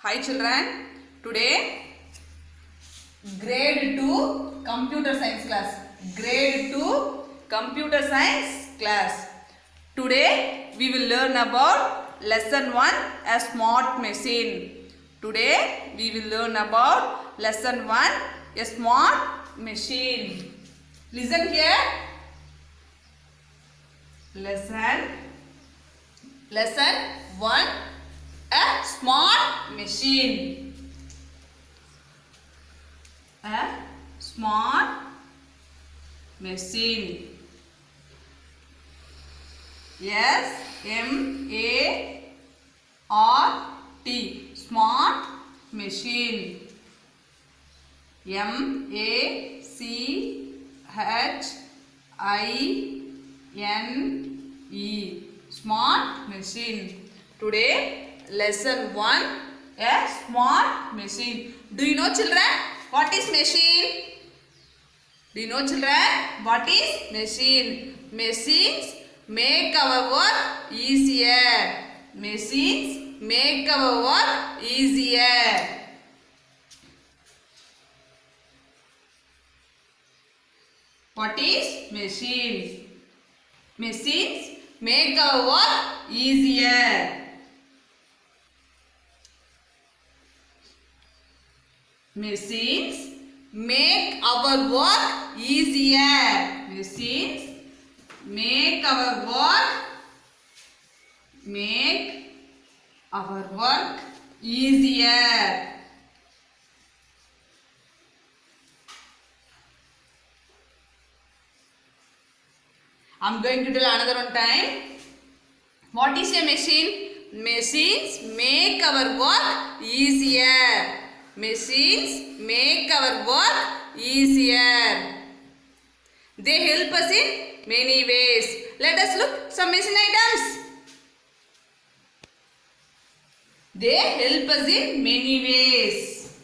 Hi children, today grade 2 computer science class. Grade 2 computer science class. Today we will learn about lesson 1 a smart machine. Today we will learn about lesson 1 a smart machine. Listen here. Lesson 1 a smart machine. A smart machine. S M A R T smart machine. M A C H I N E smart machine. Today lesson 1 a smart machine. Do you know children what is machine? Do you know children what is machine? Machines make our work easier. Machines make our work easier. What is machine? Machines make our work easier. Machines make our work easier. Machines make our work easier. I am going to tell another one time. What is a machine? Machines make our work easier. Machines make our work easier. They help us in many ways. Let us look some machine items. They help us in many ways.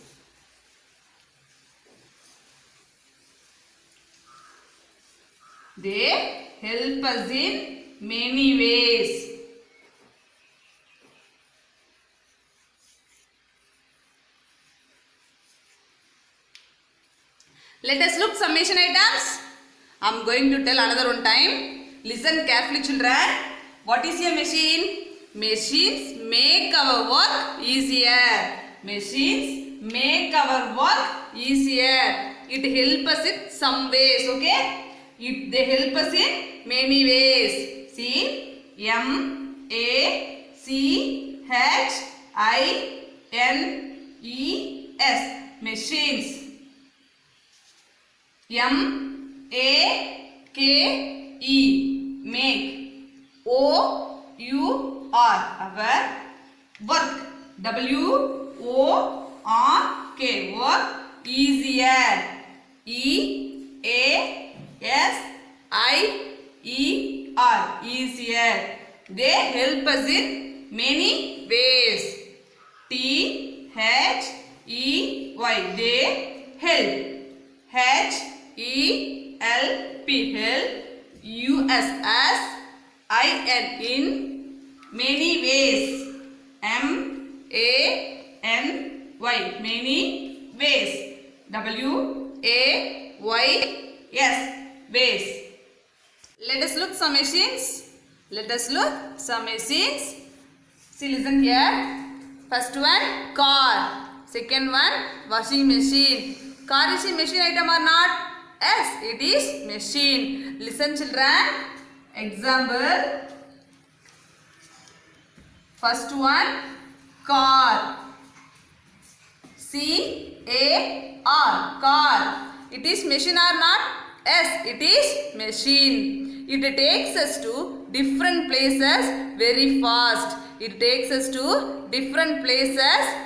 They help us in many ways. Let us look some machine items. I am going to tell another one time. Listen carefully children. What is a machine? Machines make our work easier. Machines make our work easier. It helps us in some ways. Okay? They help us in many ways. See? M A C H I N E S machines. M A K E make. O U R our work. W O R K work easier. E A S I E R easier. They help us in many ways. T H E Y they help. H E L P help. U S S I N in many ways. M A N Y many ways. W A Y S ways. Let us look some machines. Let us look some machines. See, listen here. First one car. Second one washing machine. Car is a machine item or not? Yes, it is machine. Listen children. Example. First one car. C-A-R car. It is machine or not? Yes, it is machine. It takes us to different places very fast. It takes us to different places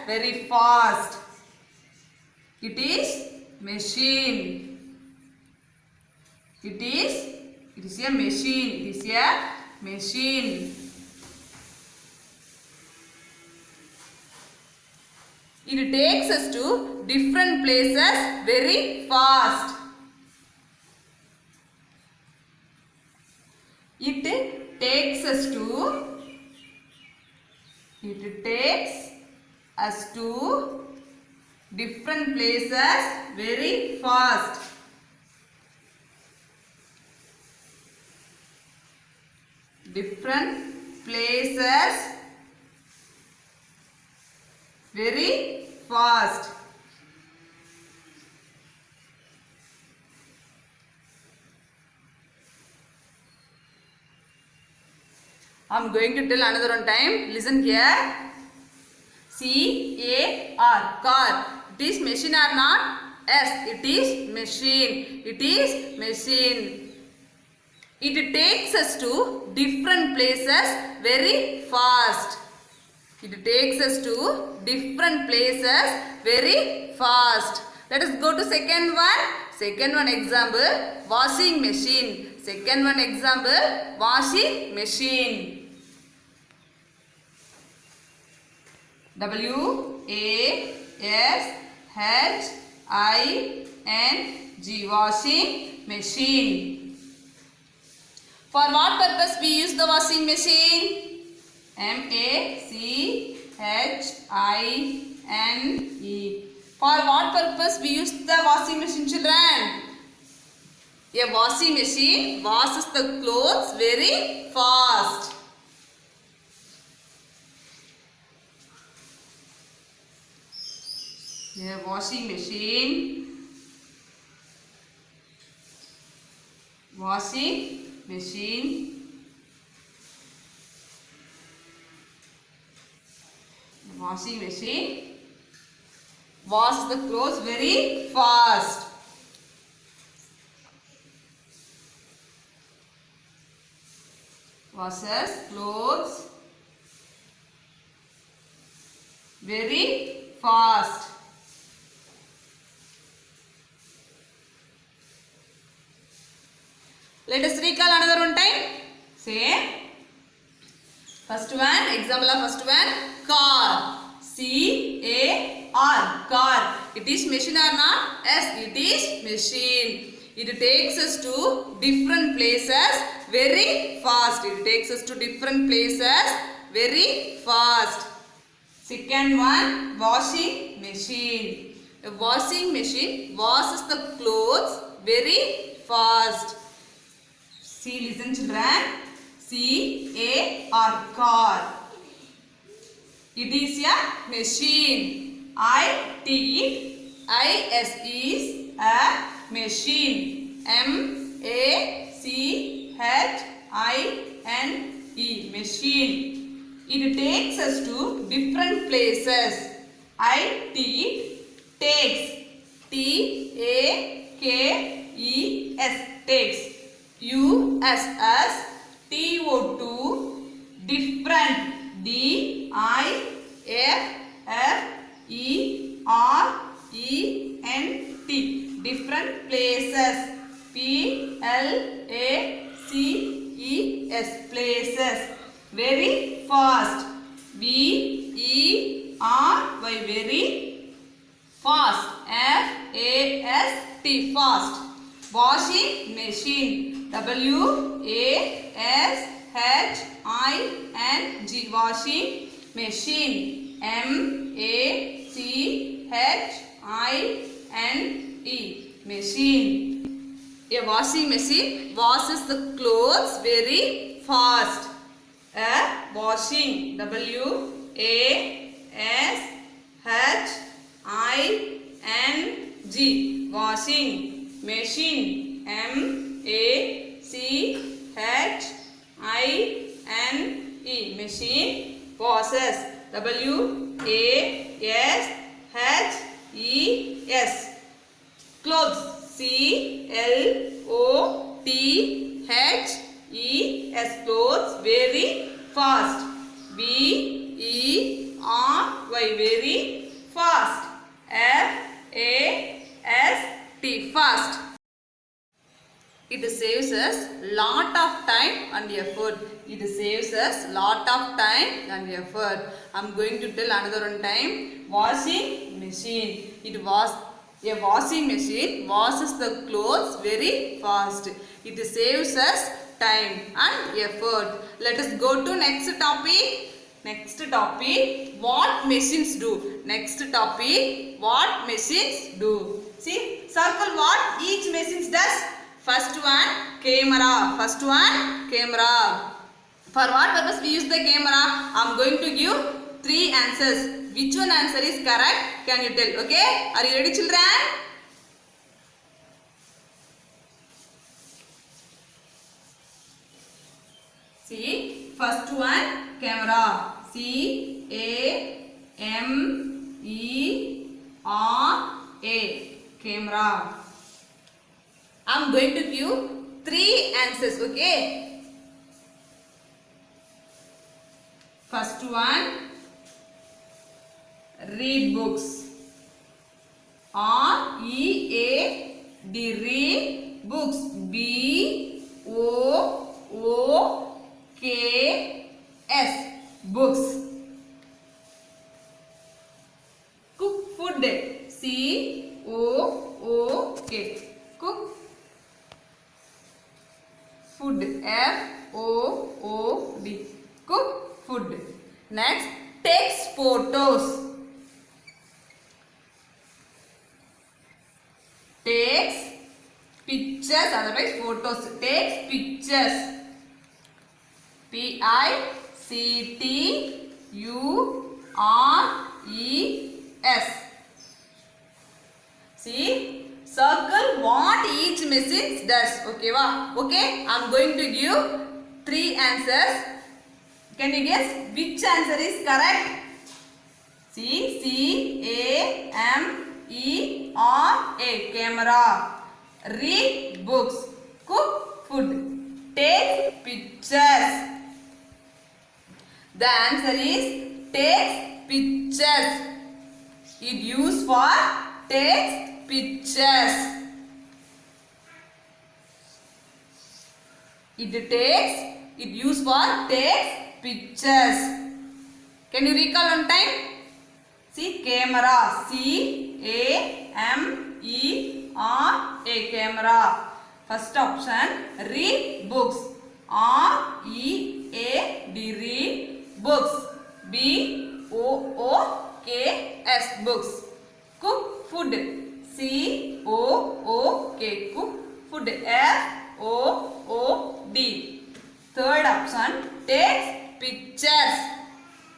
very fast. It is machine. It is a machine. It is a machine. It takes us to different places very fast. It takes us to different places very fast. Different places very fast. I am going to tell another one time. Listen here. C-A-R, car. It is machine or not? Yes, it is machine. It is machine. It takes us to different places very fast. It takes us to different places very fast. Let us go to second one. Second one example, washing machine. Second one example, washing machine. W-A-S-H-I-N-G, washing machine. For what purpose we use the washing machine? M-A-C-H-I-N-E. For what purpose we use the washing machine, children? A washing machine washes the clothes very fast. A washing machine washes the clothes very fast. Washes clothes very fast. Let us recall another one time. Say, first one, example of first one, car. C-A-R, car. It is machine or not? Yes, it is machine. It takes us to different places very fast. It takes us to different places very fast. Second one, washing machine. A washing machine washes the clothes very fast. See, listen children. C-A-R, car. It is a machine. I-T-I-S is a machine. M-A-C-H-I-N-E, machine. It takes us to different places. I-T, takes. T-A-K-E-S, takes. U-S-S, T-O-2, different. D-I-F-F-E-R-E-N-T, different places. P-L-A-C-E-S, places. Very fast. V-E-R-Y, very fast. F-A-S-T, fast. Washing machine. W-A-S-H-I-N-G, washing machine. M-A-C-H-I-N-E, machine. A washing machine washes the clothes very fast. A washing. W-A-S-H-I-N-G, washing machine. M-A-C-H-I-N-E, machine washes. W-A-S-H-E-S, clothes. C-L-O-T-H-E-S, clothes very fast. V-E-R-Y, very fast. F-A-S-T, fast. It saves us lot of time and effort. It saves us lot of time and effort. I am going to tell another one time. Washing machine. A washing machine washes the clothes very fast. It saves us time and effort. Let us go to next topic. Next topic, what machines do. Next topic, what machines do. See, circle what each machine does. First one, camera. First one, camera. For what purpose we use the camera? I am going to give 3 answers. Which one answer is correct? Can you tell? Okay? Are you ready, children? See, first one, camera. C-A-M-E-R-A. Camera. I am going to give 3 answers. Okay? First one, read books. R-E-A-D, read books. B-O-O-K-S, books. Cook food. C-O-O-K, cook food. F-O-O-D, cook food. Next, takes photos. Takes pictures, otherwise photos. Takes pictures. P-I-C-T-U-R-E-S. See, circle what each machine does. Okay, wow. Okay, I am going to give 3 answers. Can you guess which answer is correct? C, C-A-M-E-R-A, camera. Read books. Cook food. Take pictures. The answer is take pictures. It used for take pictures. It used for take pictures. Can you recall on time? See, camera. C-A-M-E-R-A, camera. First option, read books. R-E-A-D, read books. B-O-O-K-S, books. Cook food. C-O-O-K, cook food. F-O-O-D. Third option, take pictures.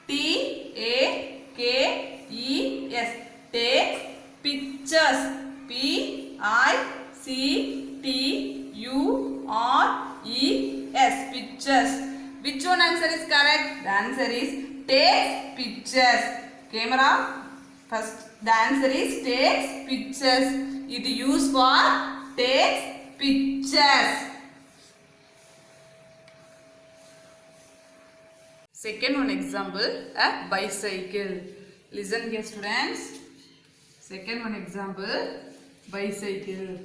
T-A-K-E-S, take pictures. P-I-C-T-U-R-E-S, pictures. Which one answer is correct? The answer is take pictures. Camera. First, the answer is takes pictures. It is used for takes pictures. Second one example, a bicycle. Listen here, students. Second one example, bicycle.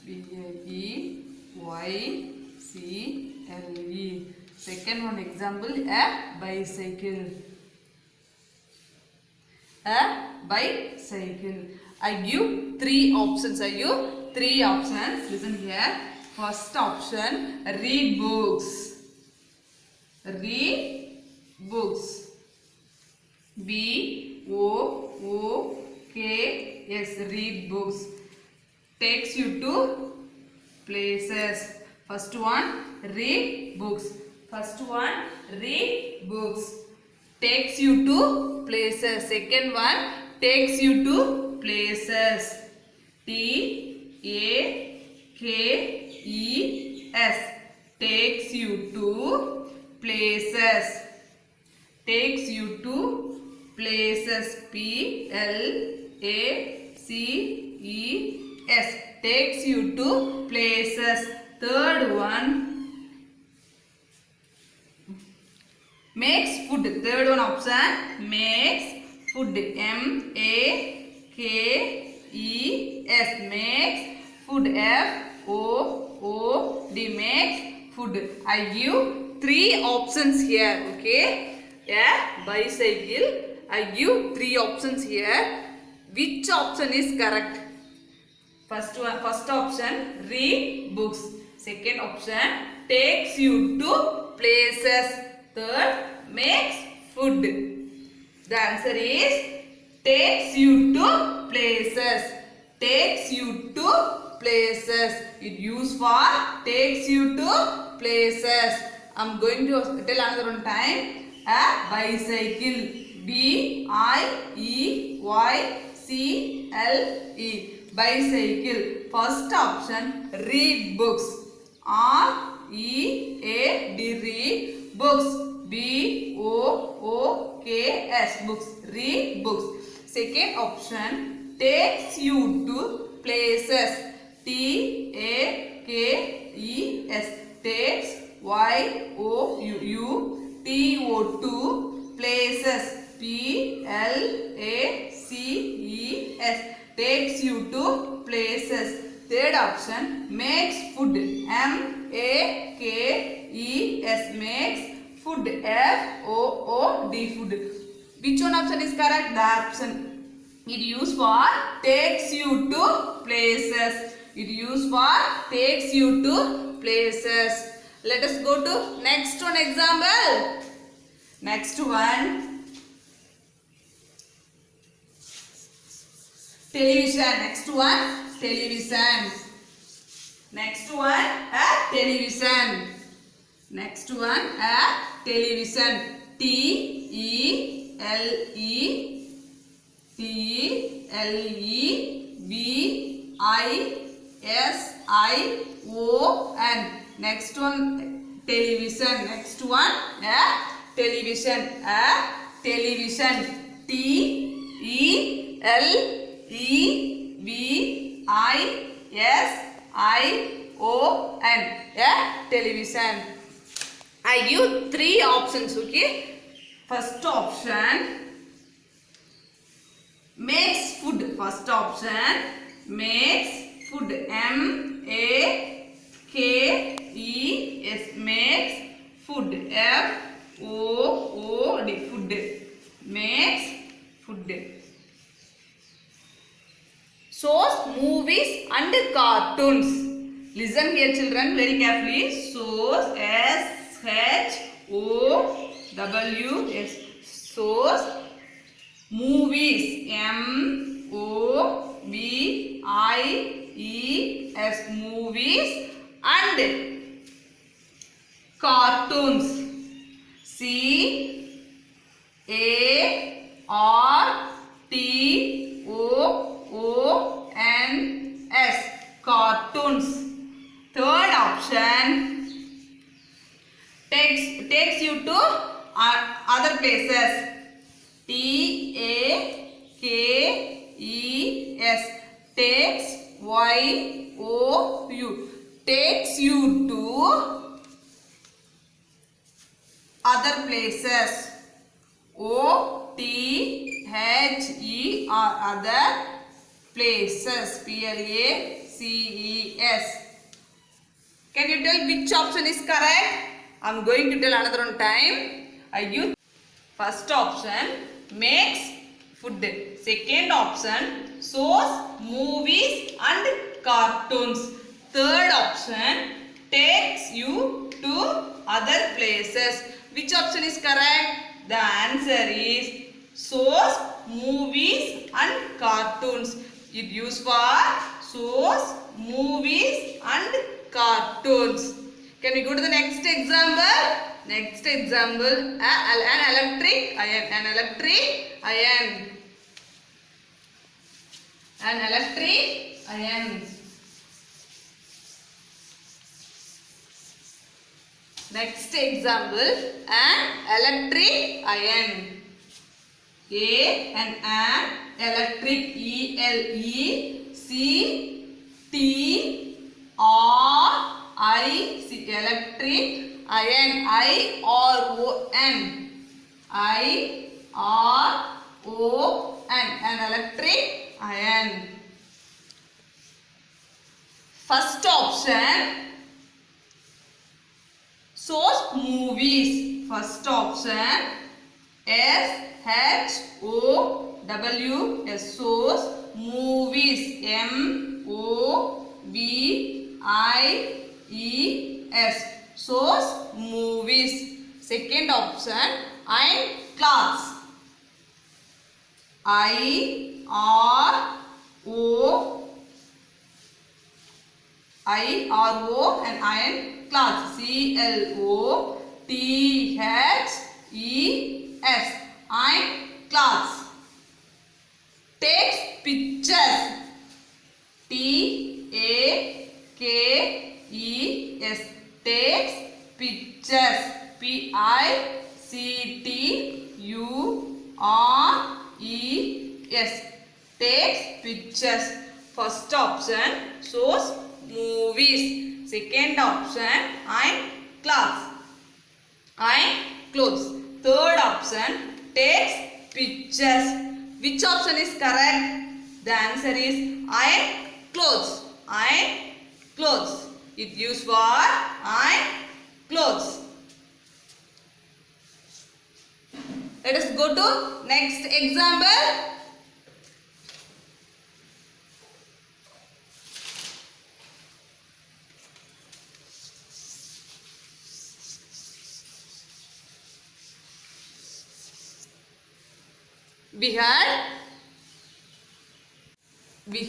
B-I-E-Y-C-L-E. Second one example, a bicycle. A bicycle. I give 3 options. Listen here. First option, read books. Read books. B-O-O-K-S, read books. Takes you to places. First one, read books. First one, read books. Takes you to places. Second one, takes you to places. T-A-K-E-S, takes you to places. Takes you to places. P-L-A-C-E-S, takes you to places. Third one, makes food. Third one option, makes food. M-A-K-E-S, makes food. F-O-O-D, makes food. I give 3 options here. Okay, a bicycle. I give 3 options here. Which option is correct? First option, read books. Second option, takes you to places. Third, makes food. The answer is takes you to places. Takes you to places. It used for takes you to places. I'm going to tell another one time. A bicycle. B-I-E-Y-C-L-E. Bicycle. First option, read books. R-E-A-D, read books. B-O-O-K-S, books. Read books. Second option, takes you to places. T-A-K-E-S, takes. Y-O-U-T-O-2, places. P-L-A-C-E-S, takes you to places. Third option, makes food. M-A-K-E-S, makes food. F-O-O-D, food. Which one option is correct? The option. It used for takes you to places. It used for takes you to places. Let us go to next one example. Next one, television. Next one, television. Next one, a television. Next one, a television. T-E-L-E-V-I-S-I-O-N. Next one, television. Next one, a television. A television. T-E-L-E-V-I-S-I-O-N. A television. I give three options, okay? First option, makes food. First option, makes food. M-A-K-E-S, makes food. F-O-O-D, food. Makes food. Shows movies and cartoons. Listen here children very carefully. Shows, S-H-O-W-S, shows movies. M-O-V-I-E-S, movies, and cartoons. C-A-R-T-O-O-N-S, cartoons. Third option, takes you to other places. T-A-K-E-S, takes. Y-O-U, takes you to other places. O-T-H-E-R, other places. P-L-A-C-E-S. Can you tell which option is correct? I am going to tell another one time. I give first option, makes food. Second option, shows movies and cartoons. Third option, takes you to other places. Which option is correct? The answer is shows movies and cartoons. It used for shows movies and cartoons. Can we go to the next example? Next example, an electric iron. An electric iron. An electric iron. Next example, an electric iron. An electric, E-L-E-C-T-R-I-C, electric iron, I-R-O-N, I-R-O-N, an electric iron. First option, shows movies. First option, S-H-O-W-S, shows movies. M-O-V-I-E-S, shows movies. Second option, Iron cloths. I-R-O and iron cloths. C-L-O-T-H-E-S. Iron cloths. Takes pictures. T-A-K-E-S. Takes pictures. P-I-C-T-U-R-E-S. Takes pictures. First option shows movies. Second option iron clothes. Iron clothes. Third option takes pictures. Which option is correct? The answer is iron clothes. Iron clothes. It used for iron clothes. Let us go to next example. We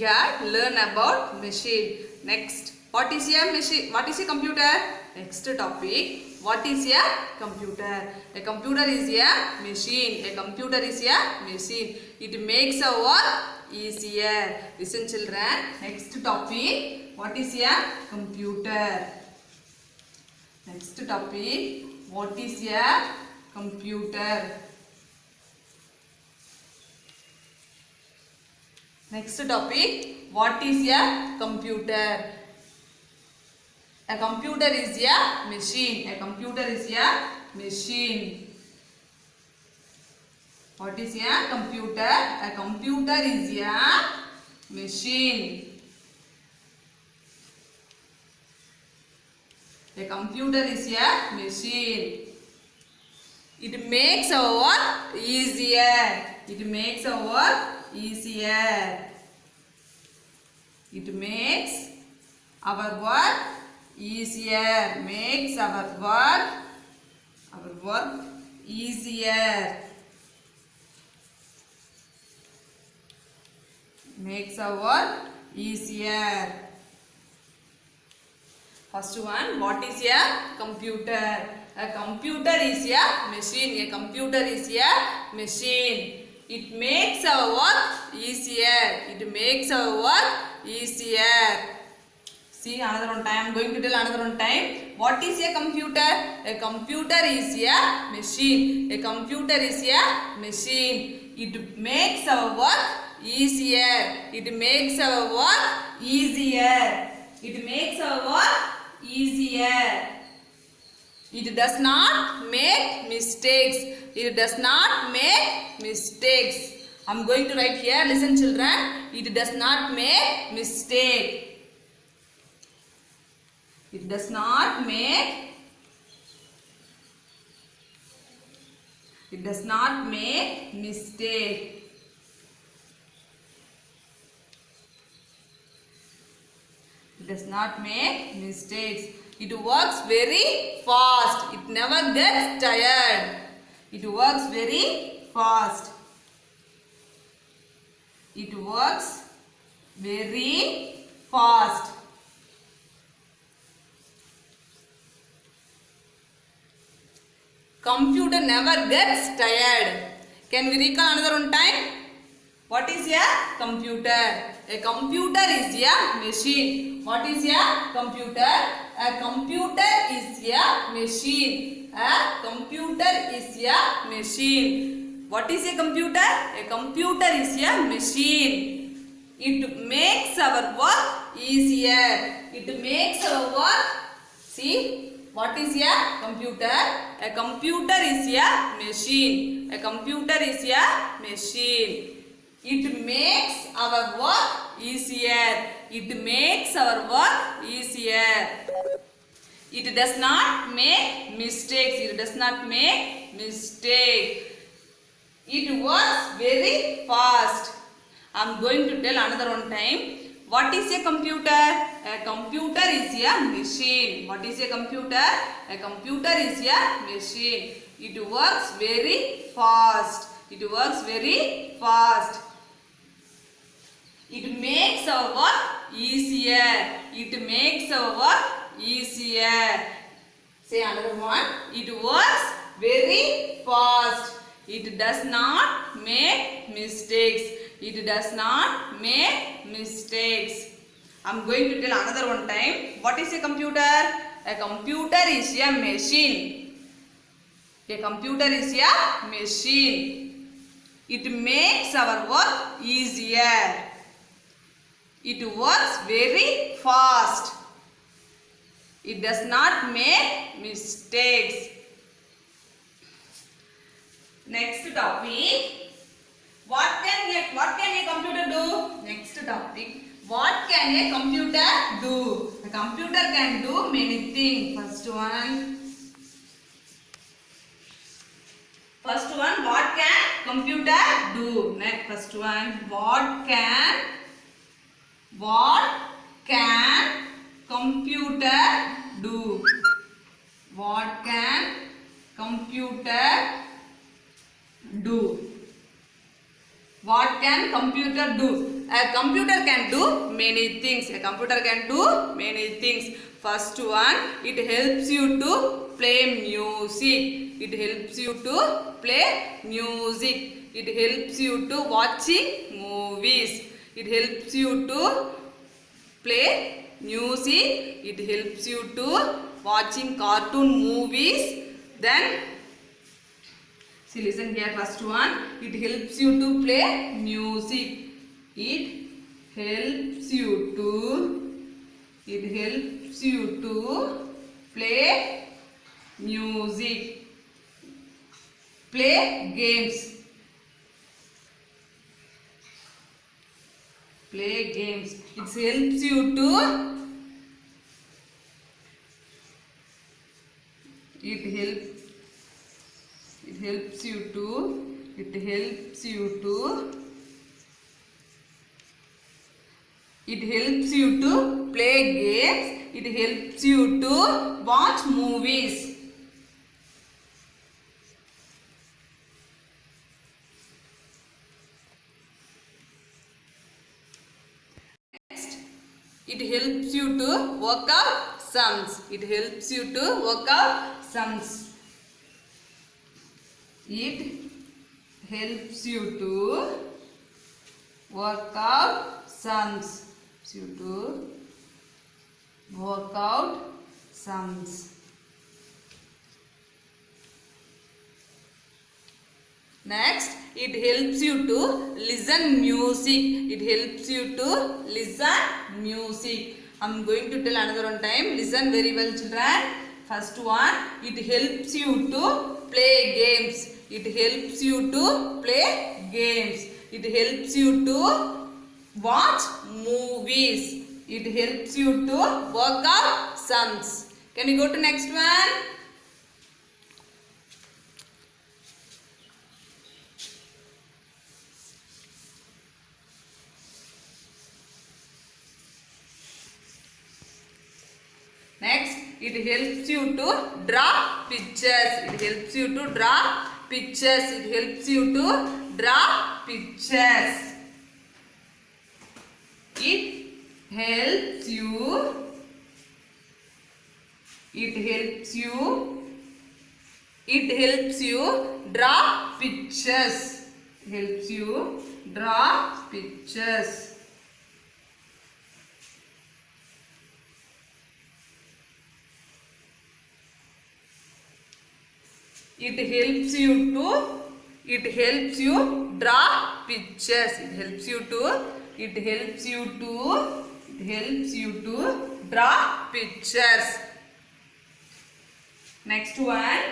had learn about machine. Next, what is a machine? What is a computer? Next topic, what is a computer? A computer is a machine. A computer is a machine. It makes our work easier. Listen children. Next topic, what is a computer? Next topic, what is a computer? Next topic, what is a computer? A computer is a machine. A computer is a machine. What is a computer? A computer is a machine. A computer is a machine. It makes our work easier. It makes our work easier. It makes our work easier. Makes our work easier. Makes our work easier. First one, what is a computer? A computer is a machine. A computer is a machine. It makes our work easier. It makes our work easier. See another one time. I am going to tell another one time. What is a computer? A computer is a machine. A computer is a machine. It makes our work easier. It makes our work easier. It makes our work easier. It does not make mistakes. It does not make mistakes. I am going to write here. Listen children. It does not make mistake. It does not make. It does not make mistake. It does not make mistakes. It works very fast. It never gets tired. It works very fast. It works very fast. Computer never gets tired. Can we recall another one time? What is a computer? A computer is a machine. What is a computer? A computer is a machine. A computer is a machine. What is a computer? A computer is a machine. It makes our work easier. It makes our work. See, what is a computer? A computer is a machine. A computer is a machine. It makes our work easier. It makes our work easier. It does not make mistakes. It does not make mistakes. It works very fast. I am going to tell another one time. What is a computer? A computer is a machine. What is a computer? A computer is a machine. It works very fast. It works very fast. It makes our work easier. It makes our work easier. Say another one. It works very fast. It does not make mistakes. It does not make mistakes. I am going to tell another one time. What is a computer? A computer is a machine. A computer is a machine. It makes our work easier. It works very fast. It does not make mistakes. Next topic. What can a computer do? Next topic. What can a computer do? A computer can do many things. First one, what can computer do? Next, first one, what can computer do? What can computer do? What can computer do? A computer can do many things. A computer can do many things. First one, it helps you to play music. It helps you to play music. It helps you to watching movies. It helps you to play music. It helps you to watching cartoon movies. Then see, listen here, first one. It helps you to play music. It helps you to play music. Play games. Play games. It helps you to It helps you to play games. It helps you to watch movies. Next, it helps you to work out sums. It helps you to work out sums. It helps you to work out sums. You to work out sums. Next, it helps you to listen music. It helps you to listen music. I am going to tell another one time. Listen very well, children. First one, it helps you to play games. It helps you to play games. It helps you to watch movies. It helps you to work out sums. Can you go to next one? Next, it helps you to draw pictures. It helps you to draw pictures. It helps you to draw pictures. It helps you draw pictures. Helps you draw pictures. It helps you draw pictures. It helps you to draw pictures. Next one.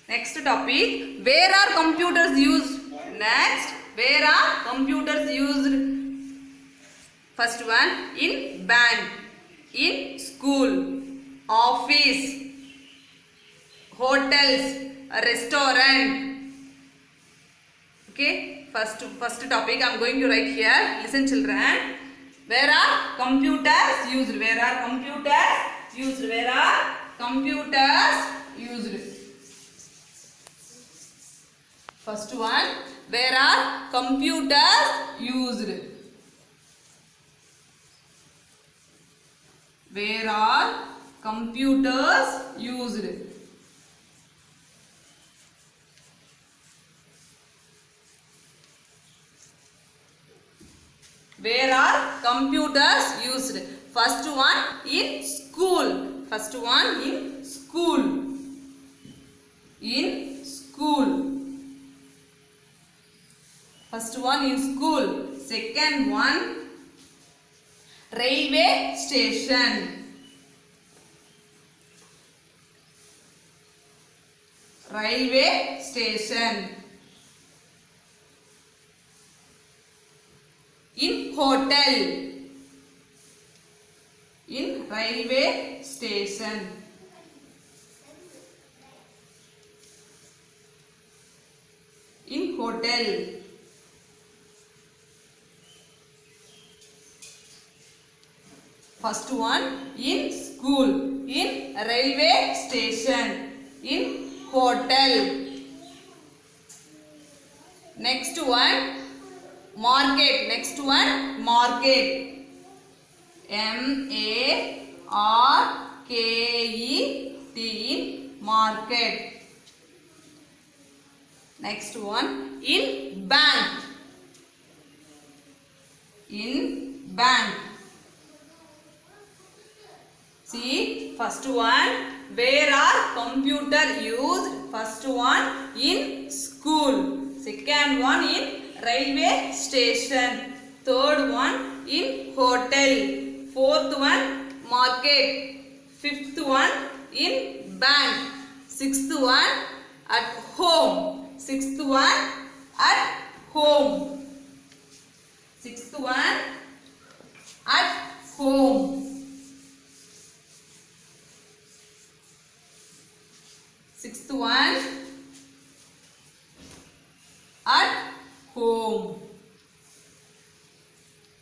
Next topic. Where are computers used? Next. Where are computers used? First one, in bank, in school, office, hotels, a restaurant. Okay, first topic I am going to write here. Listen, children. Where are computers used? Where are computers used? Where are computers used? First one, where are computers used? Where are computers used? Where are computers used? First one in school. First one in school. In school. First one in school. Second one, railway station. Railway station. In hotel. In railway station. In hotel. First one in school, in railway station, in hotel. Next one, market. Next one, market. M-A-R-K-E-T, market. Next one, in bank. In bank. See, first one, where are computer used? First one in school. Second one in railway station. Third one in hotel. Fourth one market. Fifth one in bank. Sixth one at home. Sixth one at home. Sixth one at home. Sixth one at home.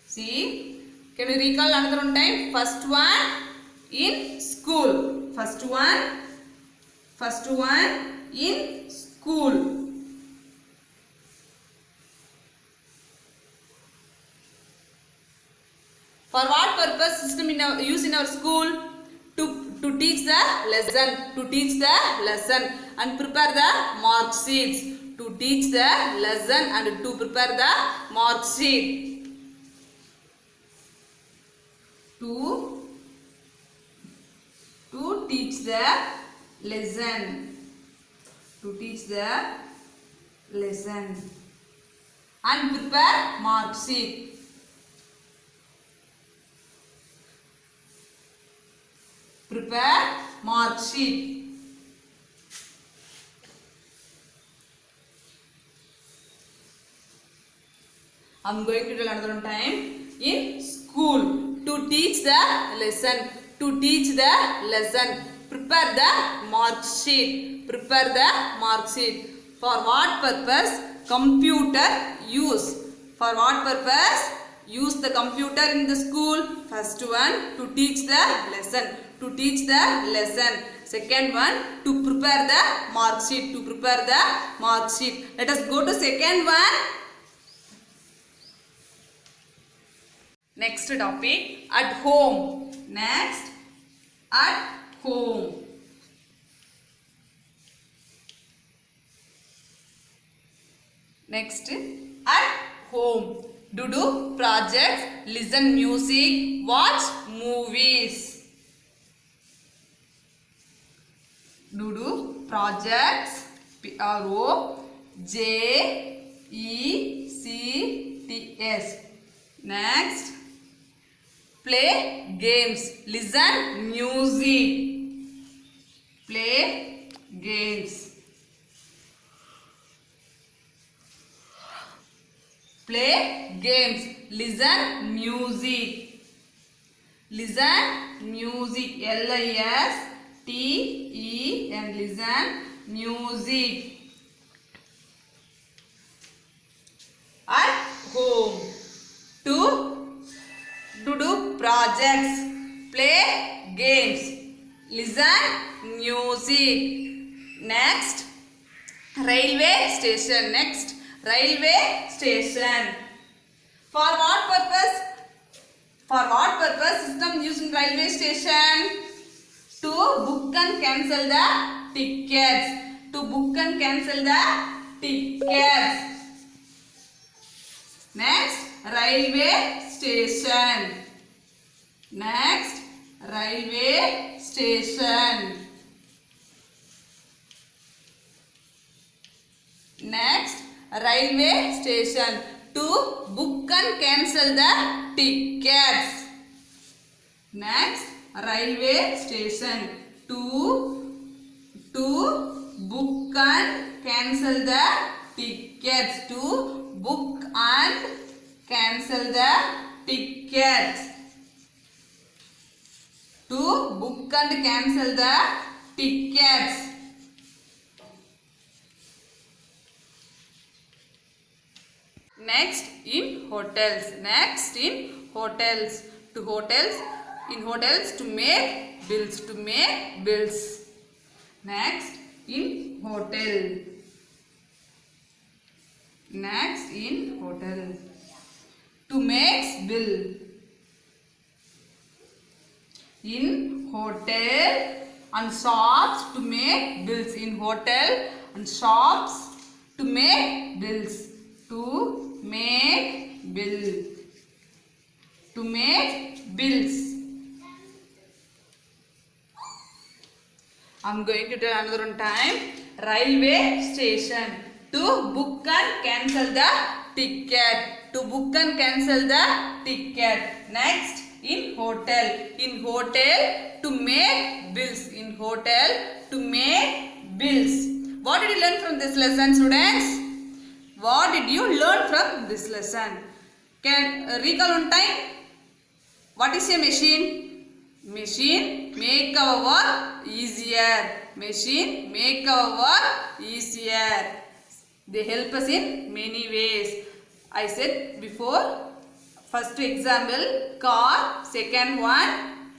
See, can you recall another one time? First one in school. First one in school. For what purpose system use in our school? To teach the lesson. To teach the lesson and prepare the mark sheets. To teach the lesson and to prepare the mark sheet. To teach the lesson. To teach the lesson and prepare mark sheet. Prepare mark sheet. I am going to tell another one time. In school. To teach the lesson. To teach the lesson. Prepare the mark sheet. Prepare the mark sheet. For what purpose? Computer use. For what purpose? Use the computer in the school. First one, to teach the lesson. To teach the lesson. Second one, to prepare the mark sheet. To prepare the mark sheet. Let us go to second one. Next topic, at home. Next, at home. Next, at home. Do projects, listen music, watch movies. Do projects, projects. Next, play games, listen music. Play games. Play games, listen music. Listen music, L-I-S-T-E-N, listen music. At home. To do projects, play games, listen music. Next, railway station. Next, railway station. For what purpose? For what purpose system used in railway station? To book and cancel the tickets. To book and cancel the tickets. Next, railway station. Next, railway station. Next, railway station. To book and cancel the tickets. Next, railway station. To book and cancel the tickets. To book and cancel the tickets. To book and cancel the tickets. Next, in hotels. Next, in hotels. To hotels. In hotels, to make bills. To make bills. Next, in hotel. Next, in hotel. To make bill. In hotel and shops, to make bills. In hotel and shops, to make bills. To make bill. To make bills. I am going to tell another one time. Railway station. To book and cancel the ticket. To book and cancel the ticket. Next, in hotel. In hotel, to make bills. In hotel, to make bills. What did you learn from this lesson, students? What did you learn from this lesson? Can recall on time? What is a machine? Machine make our work easier. Machine make our work easier. They help us in many ways. I said before, first example, car. Second one,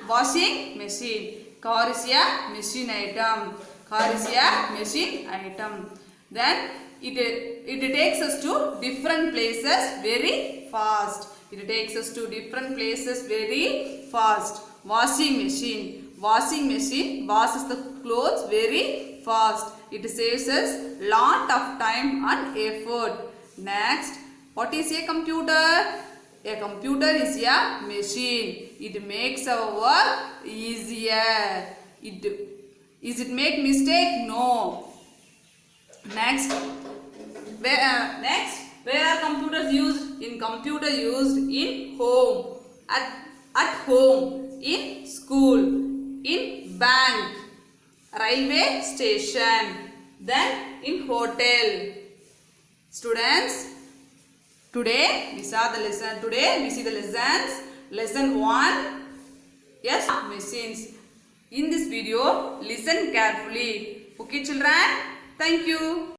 washing machine. Car is a machine item. Car is a machine item. Then it takes us to different places very fast. It takes us to different places very fast. Washing machine. Washing machine washes the clothes very fast. It saves us lot of time and effort. Next, what is a computer? A computer is a machine. It makes our work easier. Is it make mistake? No. Next, where are computers used? In computer used in home, at home, in school, in bank, railway station, then in hotel. Students, today we saw the lesson. Today we see the lessons. Lesson 1. Yes, machines. In this video, listen carefully. Okay, children. Thank you.